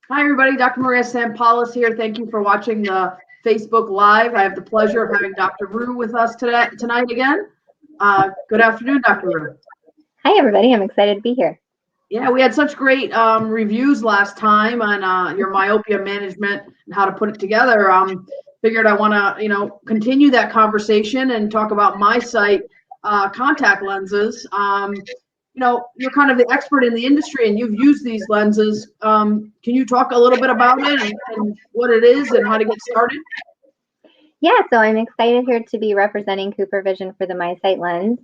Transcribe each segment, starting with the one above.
Hi, everybody. Dr. Maria Sampoulos here. Thank you for watching the Facebook Live. I have the pleasure of having Dr. Rue with us tonight again. Good afternoon, Dr. Rue. Hi, everybody. I'm excited to be here. Yeah, we had such great reviews last time on your myopia management and how to put it together. Figured I want to, continue that conversation and talk about MiSight contact lenses. You're kind of the expert in the industry and you've used these lenses. Can you talk a little bit about it and what it is and how to get started? Yeah, so I'm excited here to be representing Cooper Vision for the MiSight lens.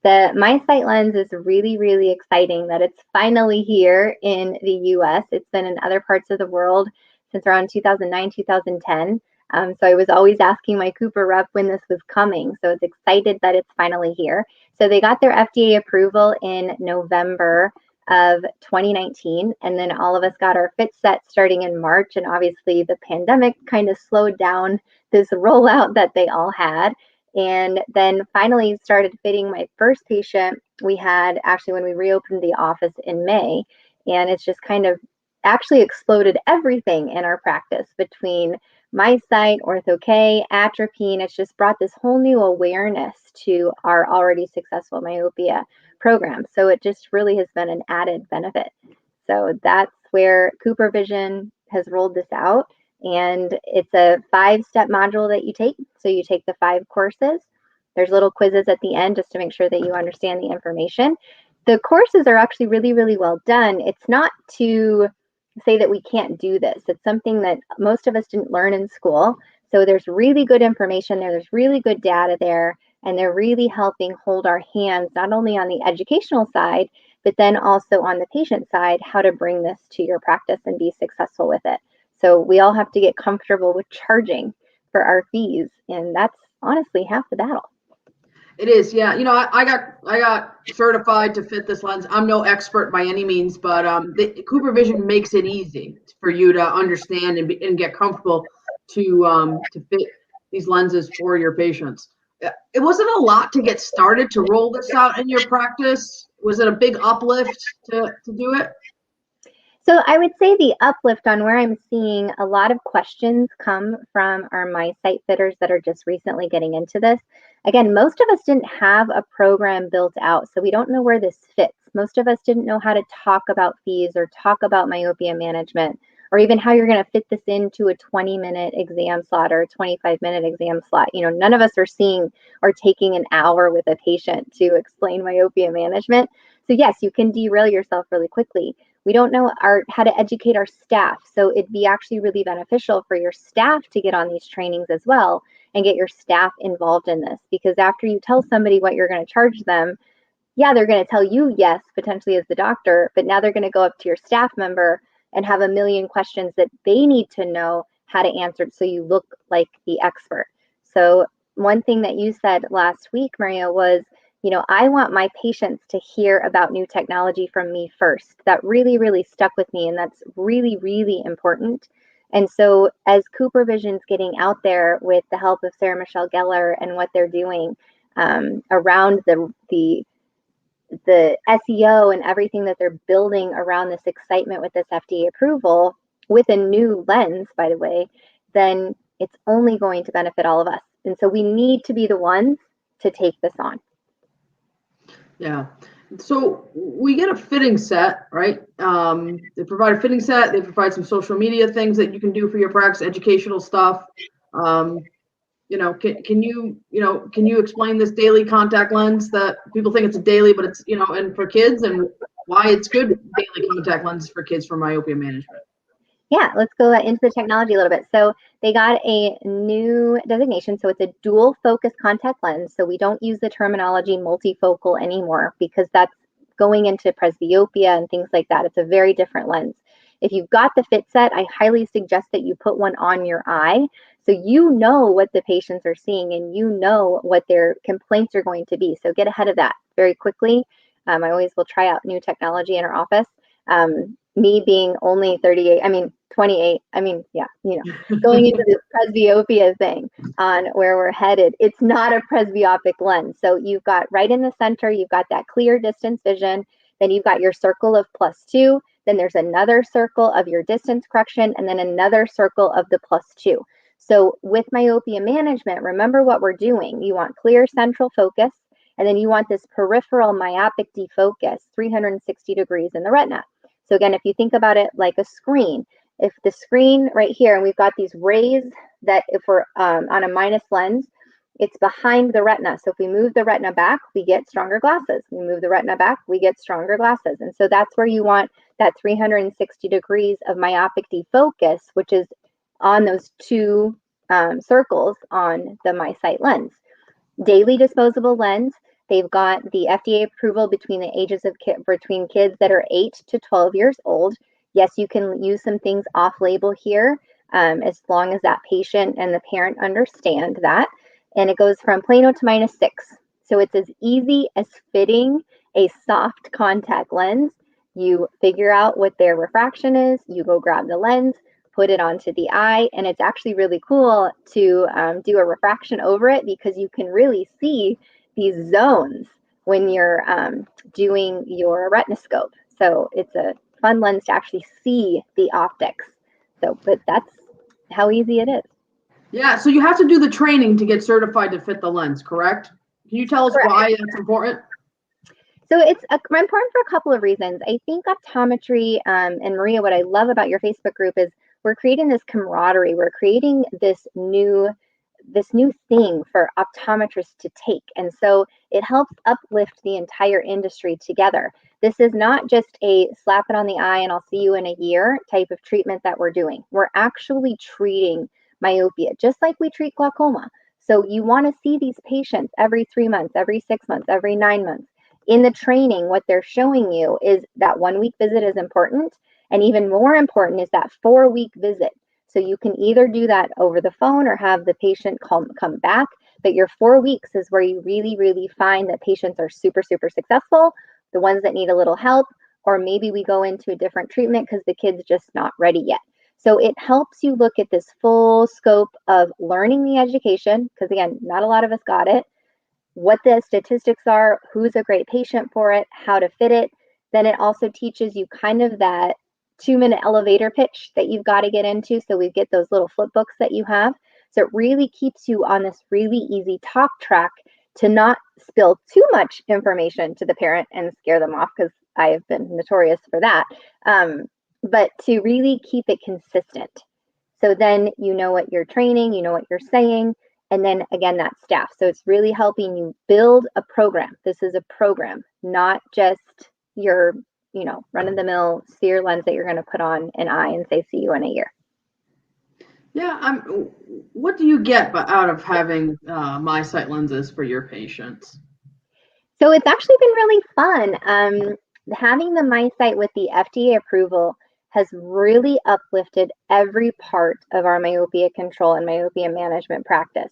The MiSight lens is really, really exciting that it's finally here in the US. It's been in other parts of the world since around 2009, 2010. So I was always asking my Cooper rep when this was coming. So it's excited that it's finally here. So they got their FDA approval in November of 2019, and then all of us got our fit set starting in March. And obviously the pandemic kind of slowed down this rollout that they all had. And then finally started fitting my first patient. We had actually when we reopened the office in May, and it's just kind of actually exploded everything in our practice between MiSight, Ortho-K, atropine. It's just brought this whole new awareness to our already successful myopia program. So it just really has been an added benefit. So that's where Cooper Vision has rolled this out. And it's a 5-step module that you take. So you take the 5 courses. There's little quizzes at the end just to make sure that you understand the information. The courses are actually really, really well done. It's not to say that we can't do this. It's something that most of us didn't learn in school. So there's really good information there. There's really good data there. And they're really helping hold our hands, not only on the educational side, but then also on the patient side, how to bring this to your practice and be successful with it. So we all have to get comfortable with charging for our fees. And that's honestly half the battle. It is, yeah. I got certified to fit this lens. I'm no expert by any means, but the Cooper Vision makes it easy for you to understand and get comfortable to fit these lenses for your patients. It wasn't a lot to get started to roll this out in your practice. Was it a big uplift to do it? So I would say the uplift on where I'm seeing a lot of questions come from our MiSight fitters that are just recently getting into this. Again, most of us didn't have a program built out, so we don't know where this fits. Most of us didn't know how to talk about fees or talk about myopia management, or even how you're going to fit this into a 20-minute exam slot or a 25-minute exam slot. None of us are seeing or taking an hour with a patient to explain myopia management. So yes, you can derail yourself really quickly. We don't know how to educate our staff. So it'd be actually really beneficial for your staff to get on these trainings as well and get your staff involved in this. Because after you tell somebody what you're going to charge them, yeah, they're going to tell you yes, potentially as the doctor, but now they're going to go up to your staff member and have a million questions that they need to know how to answer so you look like the expert. So one thing that you said last week, Maria, was, I want my patients to hear about new technology from me first. That really, really stuck with me, and that's really, really important. And so as Cooper Vision's getting out there with the help of Sarah Michelle Gellar and what they're doing around the SEO and everything that they're building around this excitement with this FDA approval with a new lens, by the way, then it's only going to benefit all of us. And so we need to be the ones to take this on. Yeah. So we get a fitting set, right? They provide a fitting set. They provide some social media things that you can do for your practice, educational stuff. Can you explain this daily contact lens that people think it's a daily, but it's, and for kids, and why it's good daily contact lenses for kids for myopia management? Yeah, let's go into the technology a little bit. So they got a new designation. So it's a dual focus contact lens. So we don't use the terminology multifocal anymore because that's going into presbyopia and things like that. It's a very different lens. If you've got the fit set, I highly suggest that you put one on your eye so you know what the patients are seeing and you know what their complaints are going to be. So get ahead of that very quickly. I always will try out new technology in our office. Me being only 38, 28, going into this presbyopia thing on where we're headed, it's not a presbyopic lens. So you've got right in the center, you've got that clear distance vision, then you've got your circle of +2, then there's another circle of your distance correction, and then another circle of the +2. So with myopia management, remember what we're doing. You want clear central focus, and then you want this peripheral myopic defocus, 360 degrees in the retina. So again, if you think about it like a screen, if the screen right here, and we've got these rays that if we're on a minus lens, it's behind the retina. So if we move the retina back, we get stronger glasses. We move the retina back, we get stronger glasses. And so that's where you want that 360 degrees of myopic defocus, which is on those two circles on the MiSight lens. Daily disposable lens. They've got the FDA approval between the ages of between kids that are 8 to 12 years old. Yes, you can use some things off-label here as long as that patient and the parent understand that. And it goes from Plano to -6. So it's as easy as fitting a soft contact lens. You figure out what their refraction is, you go grab the lens, put it onto the eye, and it's actually really cool to do a refraction over it because you can really see these zones when you're doing your retinoscope. So it's a fun lens to actually see the optics. So, but that's how easy it is. Yeah, so you have to do the training to get certified to fit the lens, correct? Can you tell us Correct. why that's important? So it's important for a couple of reasons. I think optometry, and Maria, what I love about your Facebook group is we're creating this camaraderie. We're creating this new thing for optometrists to take. And so it helps uplift the entire industry together. This is not just a slap it on the eye and I'll see you in a year type of treatment that we're doing. We're actually treating myopia just like we treat glaucoma. So you want to see these patients every 3 months, every 6 months, every 9 months. In the training, what they're showing you is that 1 week visit is important. And even more important is that 4-week visit. So you can either do that over the phone or have the patient come back. But your 4 weeks is where you really, really find that patients are super, super successful, the ones that need a little help, or maybe we go into a different treatment because the kid's just not ready yet. So it helps you look at this full scope of learning the education, because again, not a lot of us got it, what the statistics are, who's a great patient for it, how to fit it. Then it also teaches you kind of that 2-minute elevator pitch that you've got to get into. So we get those little flip books that you have. So it really keeps you on this really easy talk track to not spill too much information to the parent and scare them off, because I have been notorious for that. But to really keep it consistent. So then you know what you're training, you know what you're saying, and then again, that staff. So it's really helping you build a program. This is a program, not just your, run-of-the-mill sphere lens that you're going to put on an eye and say, see you in a year. Yeah, what do you get out of having MiSight lenses for your patients? So it's actually been really fun. Having the MiSight with the FDA approval has really uplifted every part of our myopia control and myopia management practice.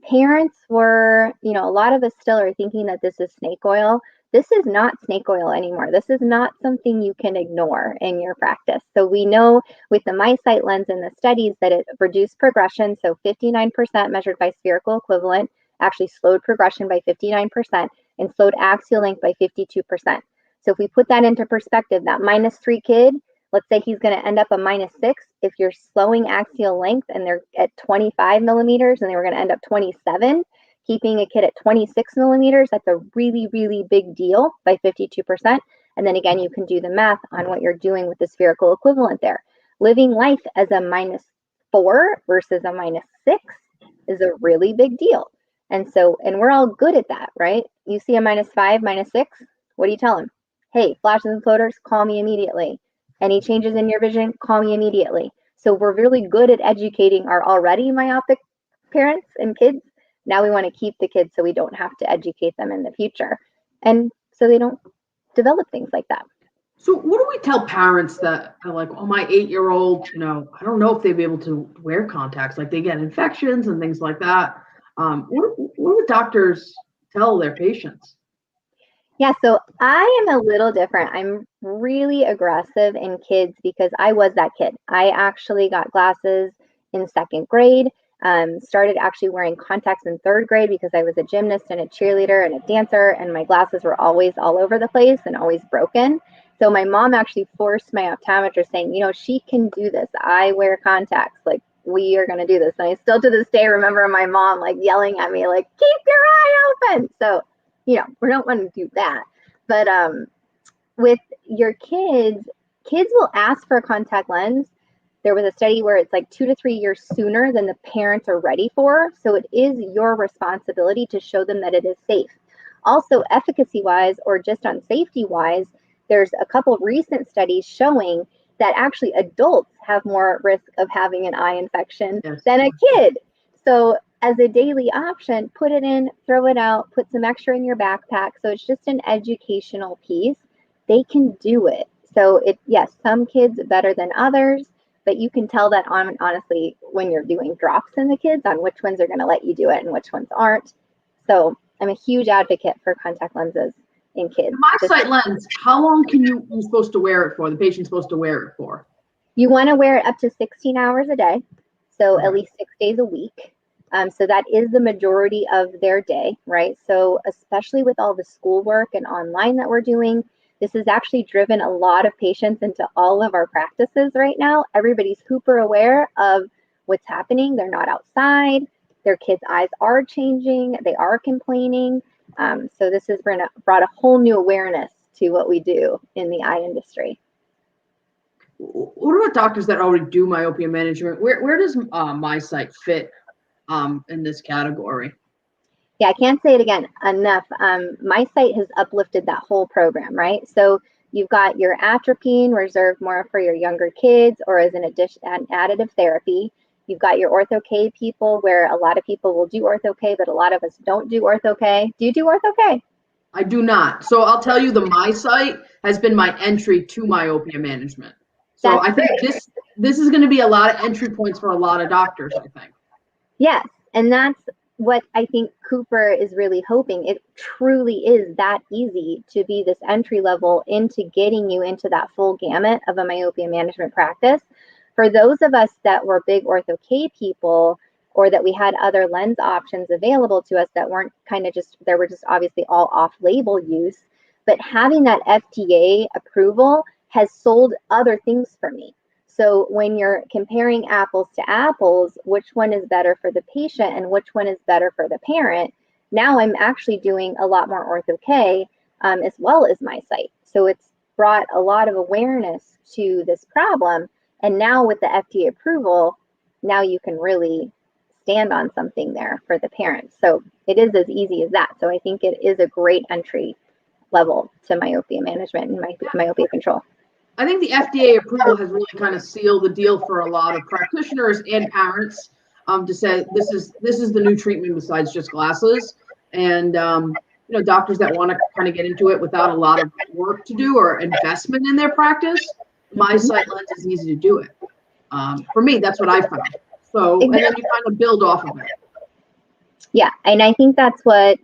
Parents were, a lot of us still are thinking that this is snake oil. This is not snake oil anymore. This is not something you can ignore in your practice. So we know with the MiSight lens in the studies that it reduced progression. So 59% measured by spherical equivalent actually slowed progression by 59% and slowed axial length by 52%. So if we put that into perspective, that -3 kid, let's say he's going to end up a -6. If you're slowing axial length and they're at 25 millimeters and they were going to end up 27, keeping a kid at 26 millimeters, that's a really, really big deal by 52%. And then again, you can do the math on what you're doing with the spherical equivalent there. Living life as a -4 versus a -6 is a really big deal. And so, and we're all good at that, right? You see a -5, -6, what do you tell them? Hey, flashes and floaters, call me immediately. Any changes in your vision, call me immediately. So we're really good at educating our already myopic parents and kids. Now we want to keep the kids so we don't have to educate them in the future. And so they don't develop things like that. So what do we tell parents that are like, oh, my 8-year-old, I don't know if they'd be able to wear contacts, like they get infections and things like that. What do doctors tell their patients? Yeah, so I am a little different. I'm really aggressive in kids because I was that kid. I actually got glasses in 2nd grade, started actually wearing contacts in 3rd grade because I was a gymnast and a cheerleader and a dancer, and my glasses were always all over the place and always broken. So my mom actually forced my optometrist, saying, you know, she can do this. I wear contacts. Like, we are going to do this. And I still to this day remember my mom like yelling at me, like, keep your eye open. So, you know, we don't want to do that. But with your kids, kids will ask for a contact lens. There was a study where it's like 2 to 3 years sooner than the parents are ready for. So it is your responsibility to show them that it is safe. Also, efficacy wise, or just on safety wise, there's a couple recent studies showing that actually adults have more risk of having an eye infection than a kid. So as a daily option, put it in, throw it out, put some extra in your backpack. So it's just an educational piece. They can do it. So it, yes, some kids better than others, but you can tell that on honestly when you're doing drops in the kids on which ones are going to let you do it and which ones aren't. So I'm a huge advocate for contact lenses in kids. MiSight lens, how long can you're supposed to wear it for? The patient's supposed to wear it for? You want to wear it up to 16 hours a day, so at least 6 days a week. So that is the majority of their day, right? So especially with all the schoolwork and online that we're doing, this has actually driven a lot of patients into all of our practices right now. Everybody's super aware of what's happening. They're not outside. Their kids' eyes are changing. They are complaining. So this has brought a whole new awareness to what we do in the eye industry. What about doctors that already do myopia management? Where does MiSight fit in this category? Yeah, I can't say it again enough. MiSight has uplifted that whole program, right? So you've got your atropine reserved more for your younger kids or as an additive therapy. You've got your ortho-K people where a lot of people will do ortho-K, but a lot of us don't do ortho-K. Do you do ortho-K? I do not. So I'll tell you, the MiSight has been my entry to myopia management. So That's I think great. this is going to be a lot of entry points for a lot of doctors, I think. Yes, and that's what I think Cooper is really hoping. It truly is that easy to be this entry level into getting you into that full gamut of a myopia management practice. For those of us that were big ortho-K people, or that we had other lens options available to us that weren't kind of just, they were just obviously all off-label use, but having that FDA approval has sold other things for me. So when you're comparing apples to apples, which one is better for the patient and which one is better for the parent, now I'm actually doing a lot more ortho-K as well as MiSight. So it's brought a lot of awareness to this problem. And now with the FDA approval, now you can really stand on something there for the parents. So it is as easy as that. So I think it is a great entry level to myopia management and myopia control. I think the FDA approval has really kind of sealed the deal for a lot of practitioners and parents to say this is the new treatment besides just glasses. And you know, doctors that want to kind of get into it without a lot of work to do or investment in their practice, MiSight lens is easy to do it. For me, that's what I found. So, and then you kind of build off of it. Yeah, and I think that's what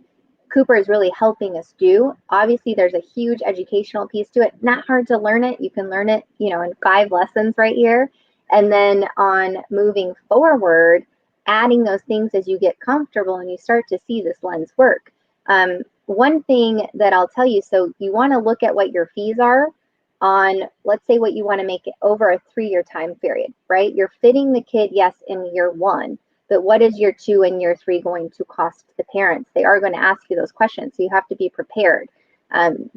Cooper is really helping us do. Obviously, there's a huge educational piece to it. Not hard to learn it. You can learn it, you know, in 5 lessons right here. And then on moving forward, adding those things as you get comfortable and you start to see this lens work. One thing that I'll tell you, so you want to look at what your fees are on, let's say what you want to make it over a 3-year time period, right? You're fitting the kid, yes, in year 1. But what is year 2 and year 3 going to cost the parents? They are going to ask you those questions, so you have to be prepared.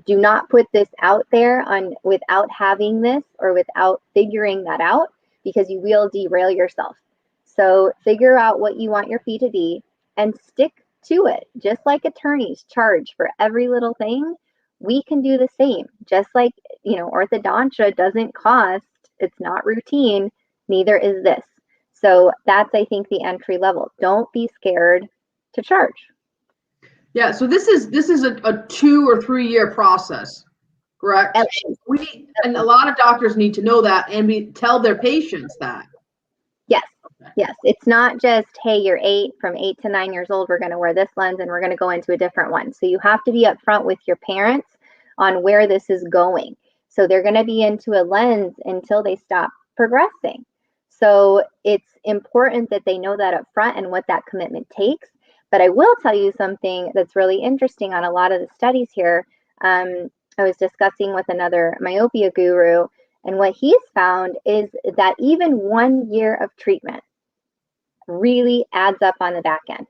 Do not put this out there without having this or without figuring that out, because you will derail yourself. So figure out what you want your fee to be and stick to it. Just like attorneys charge for every little thing, we can do the same. Just like, you know, orthodontia doesn't cost, it's not routine, neither is this. So that's, I think, the entry level. Don't be scared to charge. Yeah, so this is a 2 or 3 year process, correct? And a lot of doctors need to know that and tell their patients that. Yes, yes. It's not just, hey, you're 8, from 8 to 9 years old, we're going to wear this lens and we're going to go into a different one. So you have to be upfront with your parents on where this is going. So they're going to be into a lens until they stop progressing. So it's important that they know that up front and what that commitment takes. But I will tell you something that's really interesting on a lot of the studies here. I was discussing with another myopia guru, and what he's found is that even 1 year of treatment really adds up on the back end.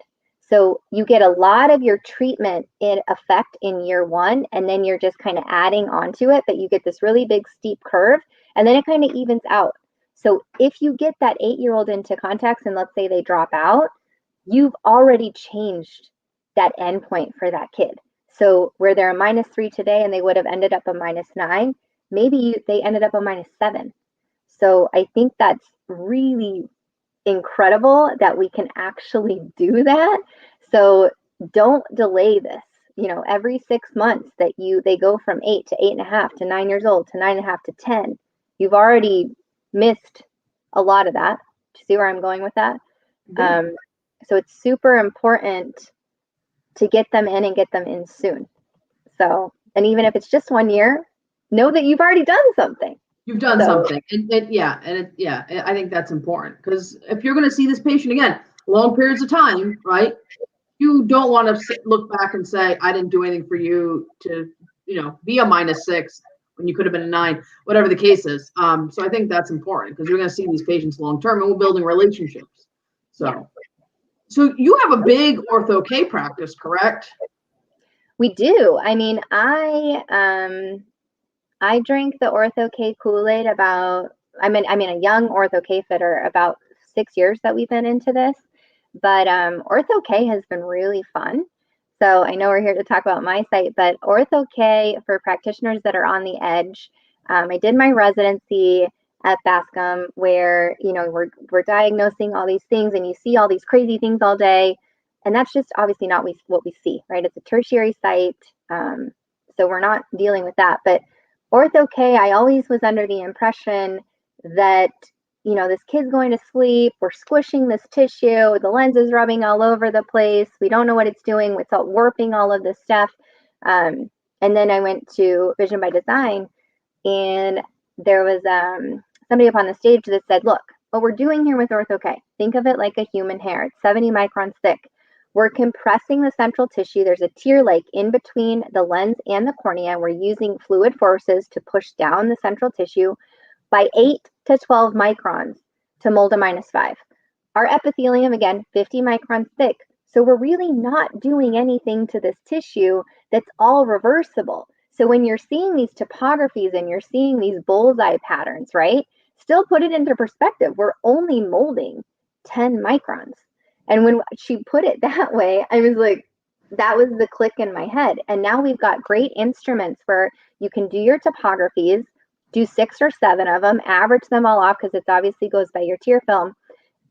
So you get a lot of your treatment in effect in year one, and then you're just kind of adding onto it, but you get this really big steep curve, and then it kind of evens out. So if you get that 8-year-old into contacts and let's say they drop out, you've already changed that endpoint for that kid. So where they're a -3 today and they would have ended up a -9, maybe they ended up a -7. So I think that's really incredible that we can actually do that. So don't delay this. You know, every 6 months that they go from 8 to 8.5 to 9 years old to 9.5 to 10, you've already missed a lot of that. Do you see where I'm going with that? So it's super important to get them in and get them in soon. So, and even if it's just 1 year, know that you've already done something. You've done something. I think that's important, because if you're going to see this patient again, long periods of time, right? You don't want to look back and say, I didn't do anything for you to, be a -6 when you could have been a 9, whatever the case is. So I think that's important, because you're going to see these patients long term, and we're building relationships. So you have a big ortho K practice, correct? We do. I mean, I drank the Ortho K Kool-Aid about, I'm a young Ortho K fitter, about 6 years that we've been into this, but Ortho K has been really fun. So I know we're here to talk about MiSight, but Ortho K for practitioners that are on the edge. I did my residency at Bascom where, we're diagnosing all these things and you see all these crazy things all day. And that's just obviously not what we see, right? It's a tertiary site. So we're not dealing with that. But Ortho K, I always was under the impression that, this kid's going to sleep, we're squishing this tissue, the lens is rubbing all over the place, we don't know what it's doing, it's all warping all of this stuff. And then I went to Vision by Design, and there was somebody up on the stage that said, look, what we're doing here with Ortho K, think of it like a human hair. It's 70 microns thick. We're compressing the central tissue. There's a tear lake in between the lens and the cornea. We're using fluid forces to push down the central tissue by 8 to 12 microns to mold a -5. Our epithelium, again, 50 microns thick. So we're really not doing anything to this tissue that's all reversible. So when you're seeing these topographies and you're seeing these bullseye patterns, right? Still put it into perspective. We're only molding 10 microns. And when she put it that way, I was like, that was the click in my head. And now we've got great instruments where you can do your topographies, do 6 or 7 of them, average them all off because it obviously goes by your tear film,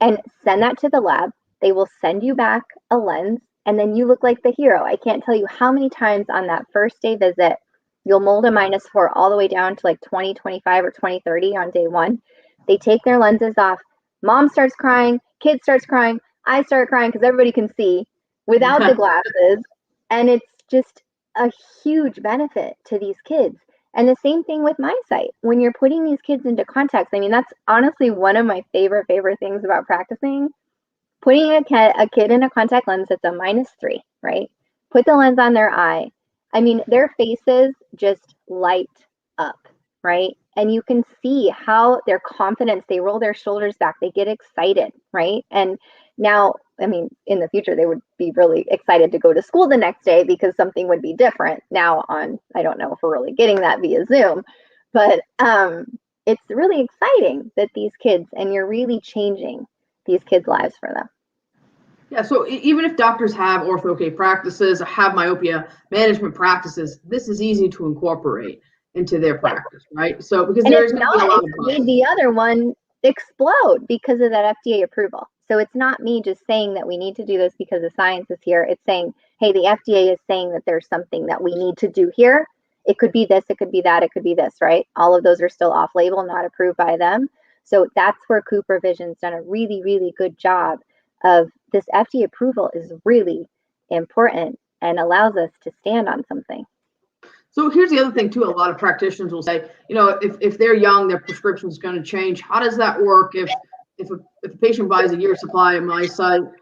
and send that to the lab. They will send you back a lens, and then you look like the hero. I can't tell you how many times on that first day visit, you'll mold a -4 all the way down to like 20/25 or 20/30 on day 1. They take their lenses off. Mom starts crying, kid starts crying, I start crying because everybody can see without the glasses. And it's just a huge benefit to these kids. And the same thing with MiSight. When you're putting these kids into contacts, I mean, that's honestly one of my favorite things about practicing. Putting a kid in a contact lens that's a -3, right? Put the lens on their eye. I mean, their faces just light up, right? And you can see how their confidence, they roll their shoulders back, they get excited, right? And now, I mean, in the future, they would be really excited to go to school the next day because something would be different now I don't know if we're really getting that via Zoom, but it's really exciting that these kids, and you're really changing these kids' lives for them. Yeah, so even if doctors have Ortho K practices or have myopia management practices, this is easy to incorporate into their practice, right? So because there's going to be a lot of made the other one explode because of that FDA approval. So it's not me just saying that we need to do this because the science is here. It's saying, hey, the FDA is saying that there's something that we need to do here. It could be this, it could be that, it could be this, right? All of those are still off-label, not approved by them. So that's where Cooper Vision's done a really, really good job of this. FDA approval is really important and allows us to stand on something. So here's the other thing too. A lot of practitioners will say, if they're young, their prescription is going to change. How does that work if a patient buys a year's supply of MiSight,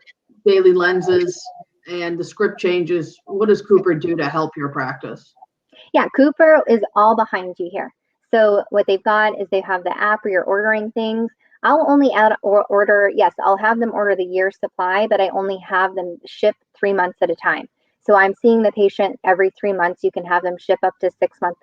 daily lenses, and the script changes? What does Cooper do to help your practice? Yeah, Cooper is all behind you here. So what they've got is they have the app where you're ordering things. I'll only add or order, yes, I'll have them order the year's supply, but I only have them ship 3 months at a time. So I'm seeing the patient every 3 months. You can have them ship up to 6 months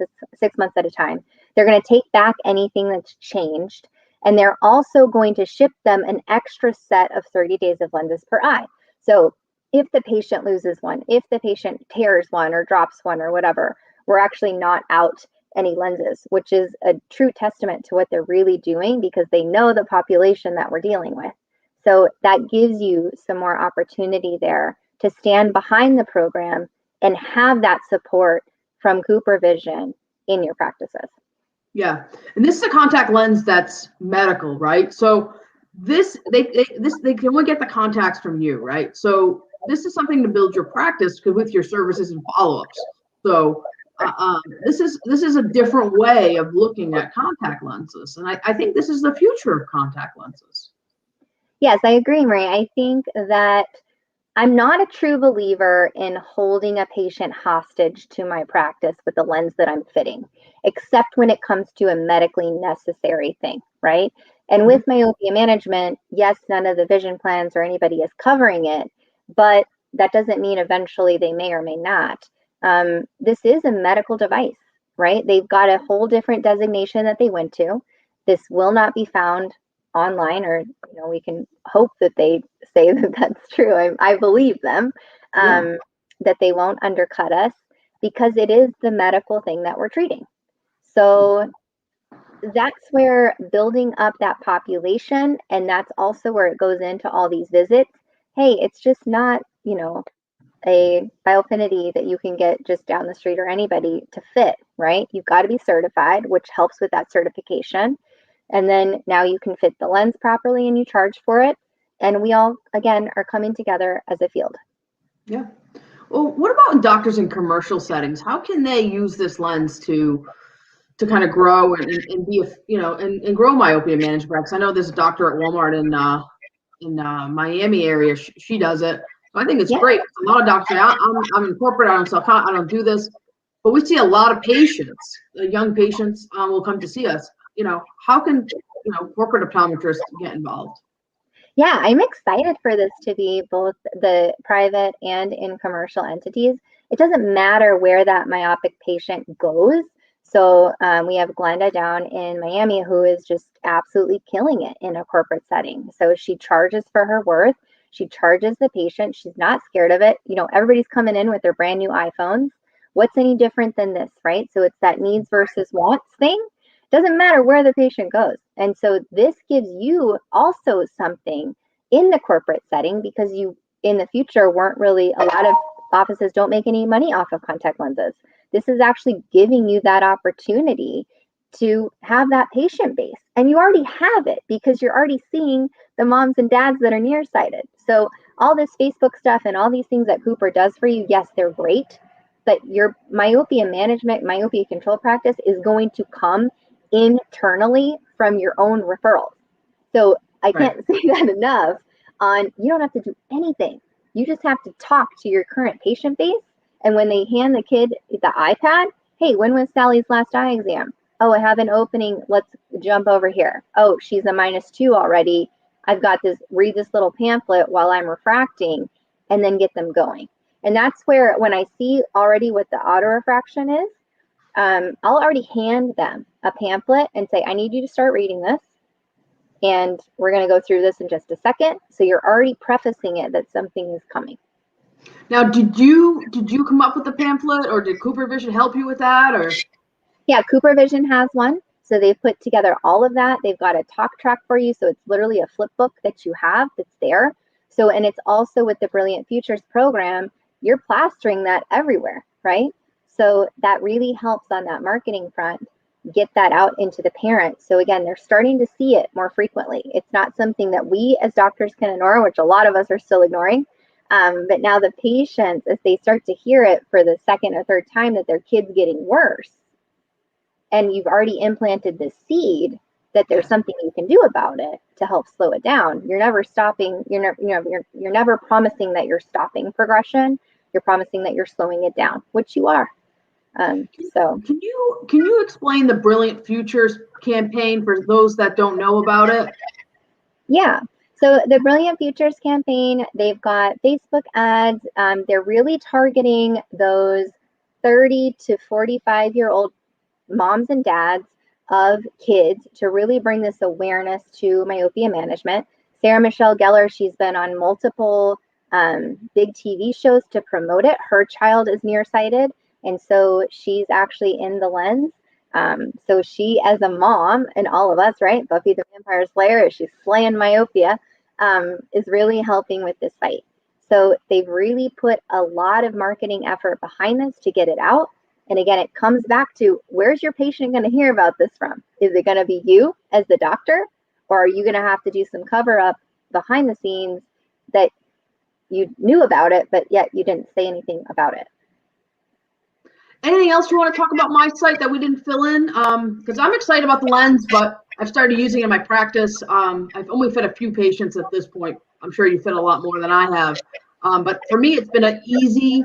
at a time. They're going to take back anything that's changed. And they're also going to ship them an extra set of 30 days of lenses per eye. So if the patient loses one, if the patient tears one or drops one or whatever, we're actually not out any lenses, which is a true testament to what they're really doing because they know the population that we're dealing with. So that gives you some more opportunity there to stand behind the program and have that support from Cooper Vision in your practices. Yeah, and this is a contact lens that's medical, right? So they can only get the contacts from you, right? So this is something to build your practice with your services and follow-ups. So this is a different way of looking at contact lenses, and I think this is the future of contact lenses. Yes, I agree, Marie. I think that I'm not a true believer in holding a patient hostage to my practice with the lens that I'm fitting, except when it comes to a medically necessary thing, right? And with myopia management, yes, none of the vision plans or anybody is covering it, but that doesn't mean eventually they may or may not. This is a medical device, right? They've got a whole different designation that they went to. This will not be found online, or we can hope that they say that that's true. I believe them, that they won't undercut us because it is the medical thing that we're treating. So that's where building up that population, and that's also where it goes into all these visits. Hey, it's just not, a Biofinity that you can get just down the street or anybody to fit, right? You've got to be certified, which helps with that certification. And then now you can fit the lens properly and you charge for it. And we all, again, are coming together as a field. Yeah. Well, what about doctors in commercial settings? How can they use this lens to kind of grow and be and grow myopia management? Because I know there's a doctor at Walmart in Miami area. She does it. So I think it's great. A lot of doctors say, I'm in corporate. I don't do this. But we see a lot of patients, young patients, will come to see us. How can corporate optometrists get involved? Yeah, I'm excited for this to be both the private and in commercial entities. It doesn't matter where that myopic patient goes. So we have Glenda down in Miami who is just absolutely killing it in a corporate setting. So she charges for her worth. She charges the patient. She's not scared of it. Everybody's coming in with their brand new iPhones. What's any different than this, right? So it's that needs versus wants thing. Doesn't matter where the patient goes. And so this gives you also something in the corporate setting because you, in the future, weren't really, a lot of offices don't make any money off of contact lenses. This is actually giving you that opportunity to have that patient base. And you already have it because you're already seeing the moms and dads that are nearsighted. So all this Facebook stuff and all these things that Cooper does for you, yes, they're great, but your myopia management, myopia control practice is going to come internally from your own referrals. So I can't say that enough you don't have to do anything. You just have to talk to your current patient base. And when they hand the kid the iPad, hey, when was Sally's last eye exam? Oh, I have an opening. Let's jump over here. Oh, she's a -2 already. I've got this, read this little pamphlet while I'm refracting, and then get them going. And that's where, when I see already what the auto refraction is, I'll already hand them a pamphlet and say, I need you to start reading this. And we're going to go through this in just a second. So you're already prefacing it that something is coming. Now, did you come up with the pamphlet, or did Cooper Vision help you with that? Or yeah, Cooper Vision has one. So they've put together all of that. They've got a talk track for you. So it's literally a flip book that you have that's there. So, and it's also with the Brilliant Futures program, you're plastering that everywhere, right? So that really helps on that marketing front, get that out into the parents. So again, they're starting to see it more frequently. It's not something that we as doctors can ignore, which a lot of us are still ignoring. But now the patients, as they start to hear it for the second or third time that their kid's getting worse, and you've already implanted the seed that there's something you can do about it to help slow it down. You're never stopping. You're never promising that you're stopping progression. You're promising that you're slowing it down, which you are. So can you explain the Brilliant Futures campaign for those that don't know about it? yeah. So the Brilliant Futures campaign, they've got Facebook ads. They're really targeting those 30 to 45-year-old moms and dads of kids to really bring this awareness to myopia management. Sarah Michelle Gellar, she's been on multiple big TV shows to promote it. Her child is nearsighted, and so she's actually in the lens. So she, as a mom, and all of us, right? Buffy the Vampire Slayer, she's slaying myopia, is really helping with this fight. So they've really put a lot of marketing effort behind this to get it out. And again, it comes back to, where's your patient going to hear about this from? Is it going to be you as the doctor, or are you going to have to do some cover up behind the scenes that you knew about it, but yet you didn't say anything about it? Anything else you want to talk about MiSight that we didn't fill in? Because I'm excited about the lens, but I've started using it in my practice. I've only fit a few patients at this point. I'm sure you fit a lot more than I have. But for me, it's been an easy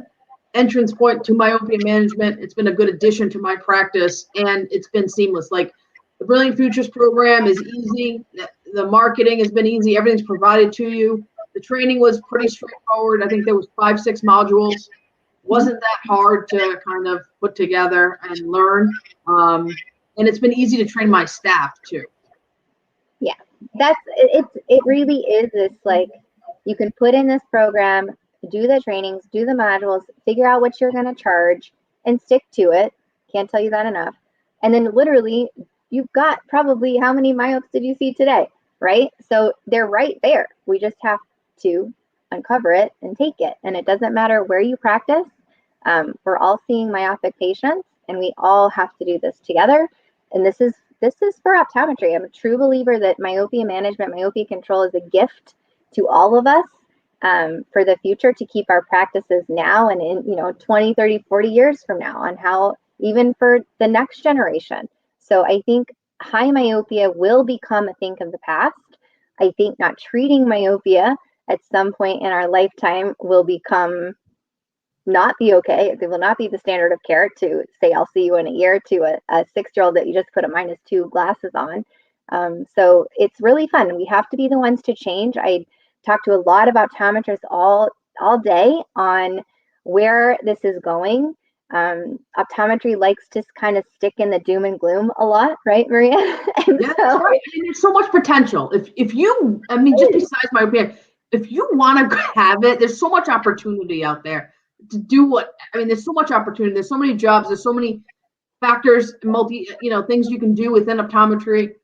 entrance point to myopia management. It's been a good addition to my practice, and it's been seamless. Like, the Brilliant Futures program is easy. The marketing has been easy. Everything's provided to you. The training was pretty straightforward. I think there was 5-6 modules. Wasn't that hard to kind of put together and learn. And it's been easy to train my staff too. Yeah, it really is this, like, you can put in this program, do the trainings, do the modules, figure out what you're going to charge, and stick to it. Can't tell you that enough. And then literally, you've got probably, how many myopes did you see today, right? So they're right there. We just have to uncover it and take it. And it doesn't matter where you practice. We're all seeing myopic patients, and we all have to do this together. And this is for optometry. I'm a true believer that myopia management, myopia control is a gift to all of us. For the future, to keep our practices now and in 20, 30, 40 years from now, on how, even for the next generation. So I think high myopia will become a thing of the past. I think not treating myopia at some point in our lifetime will become not be okay. It will not be the standard of care to say, I'll see you in a year, to a 6-year-old that you just put a -2 glasses on. So it's really fun. We have to be the ones to change. I talk to a lot of optometrists all day on where this is going. Optometry likes to kind of stick in the doom and gloom a lot, right, Maria? And yeah, so, right. And there's so much potential. If you, I mean, just besides my opinion, if you want to have it, there's so much opportunity out there to do what, I mean, there's so much opportunity. There's so many jobs. There's so many factors, things you can do within optometry.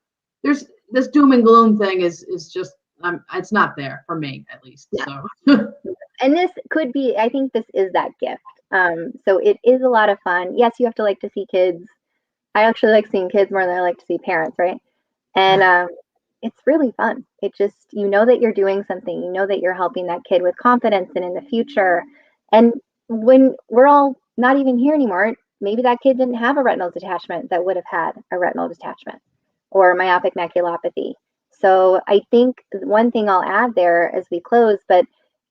There's this doom and gloom thing is just, it's not there for me, at least. Yeah. So. And this could be, I think this is that gift. So it is a lot of fun. Yes, you have to like to see kids. I actually like seeing kids more than I like to see parents, right? And it's really fun. It just, you know that you're doing something. You know that you're helping that kid with confidence and in the future. And when we're all not even here anymore, maybe that kid didn't have a retinal detachment that would have had a retinal detachment or myopic maculopathy. So I think one thing I'll add there as we close, but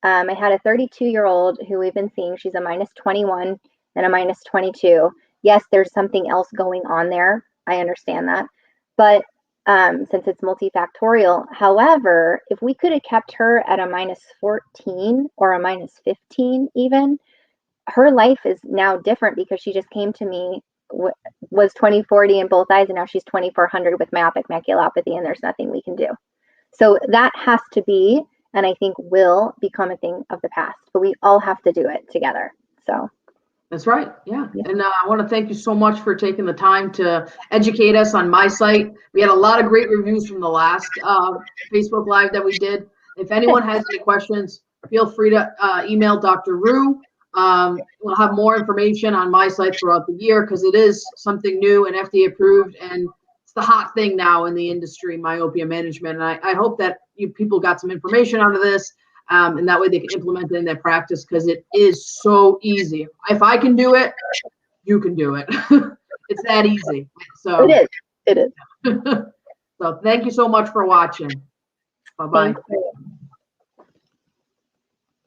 I had a 32-year-old who we've been seeing. She's a -21 and a -22. Yes, there's something else going on there. I understand that. But since it's multifactorial, however, if we could have kept her at a -14 or a -15 even, her life is now different because she just came to me, was 20/40 in both eyes, and now she's 2400 with myopic maculopathy, and there's nothing we can do. So that has to be, and I think will become, a thing of the past, but we all have to do it together. So that's right. Yeah. And I want to thank you so much for taking the time to educate us on MiSight. We had a lot of great reviews from the last Facebook Live that we did. If anyone has any questions, feel free to email Dr. Rue. We'll have more information on MiSight throughout the year because it is something new and FDA approved, and it's the hot thing now in the industry, myopia management. And I hope that you people got some information out of this. And that way they can implement it in their practice because it is so easy. If I can do it, you can do it. It's that easy. So it is. So thank you so much for watching. Bye-bye.